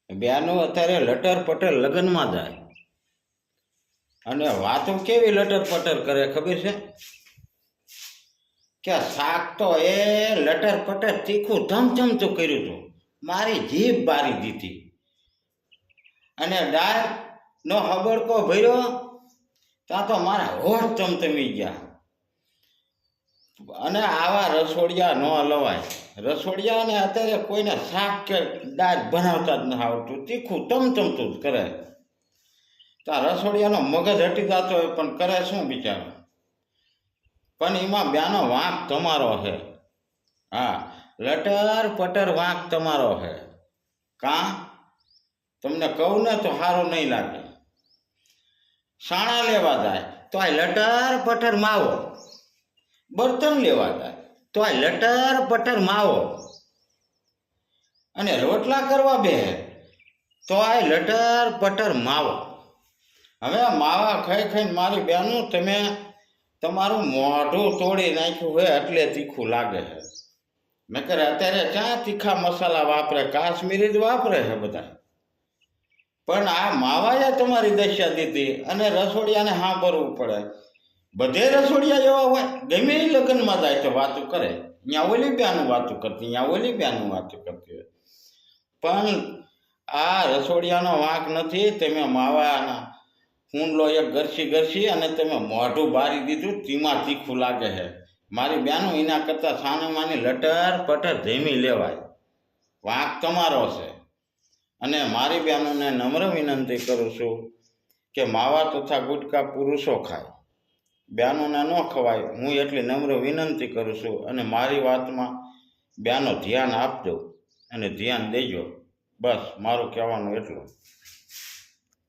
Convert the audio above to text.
બેનું અત્યારે લટર પટર લગ્નમાં જાય અને વાતો કેવી લટર પટર કરે ખબર છે કે શાક તો એ લટર પટર તીખું ધમધમતું કર્યું હતું, મારી જીભ બારી દીધી. અને દાળ નો હબડકો ભર્યો ત્યાં તો મારા હોઠ ચમચમી ગયા. અને આવા રસોડિયા ન લવાય. રસોડિયાને અત્યારે કોઈને શાક કે દાળ બનાવતા જ ન આવડતું, તીખું તમતમતું જ કરે. ત્યાં રસોડિયાનો મગજ હટી જતો હોય પણ કરે શું બિચારો. પણ એમાં બેનો વાંક તમારો છે. હા, લટર પટર વાંક તમારો છે. કાં તમને કહું ને તો સારું નહીં લાગે. સાણા લેવા જાય તો આ લટર પટર માવો, બર્તન લેવા જાય તો આ લટર પટર માવો, અને રોટલા કરવા બે તો આ લટર પટર માવો. હવે માવા ખાઈ ખાઈને મારી બેનું તમે તમારું મોઢું તોડી નાખ્યું હોય એટલે તીખું લાગે છે. મેં કહે અત્યારે ક્યાં તીખા મસાલા વાપરે, કાશ્મીરી જ વાપરે છે બધા. પણ આ માવાએ તમારી દશા દીધી અને રસોડિયાને સાંભળવું પડે. બધે રસોડિયા જેવા હોય, ગમે એ લગ્નમાં જાય તો વાતું કરે, ત્યાં ઓલી બેનું વાતું કરતી, ત્યાં ઓલી બેનું વાતું કરતી હોય. પણ આ રસોડિયાનો વાંક નથી. તમે માવાના કુંડલો એક ગરસી અને તમે મોઢું બારી દીધું, તેમાં તીખું લાગે છે. મારી બેનું એના કરતાં સાનામાની લટર પટર ધીમી લેવાય. વાંક તમારો છે. અને મારી બહેનોને નમ્ર વિનંતી કરું છું કે માવા તથા ગુટકા પુરુષો ખાય, બહેનોને ન ખવાય. હું એટલી નમ્ર વિનંતી કરું છું. અને મારી વાતમાં બહેનો ધ્યાન આપજો અને ધ્યાન દેજો. બસ મારું કહેવાનું એટલું.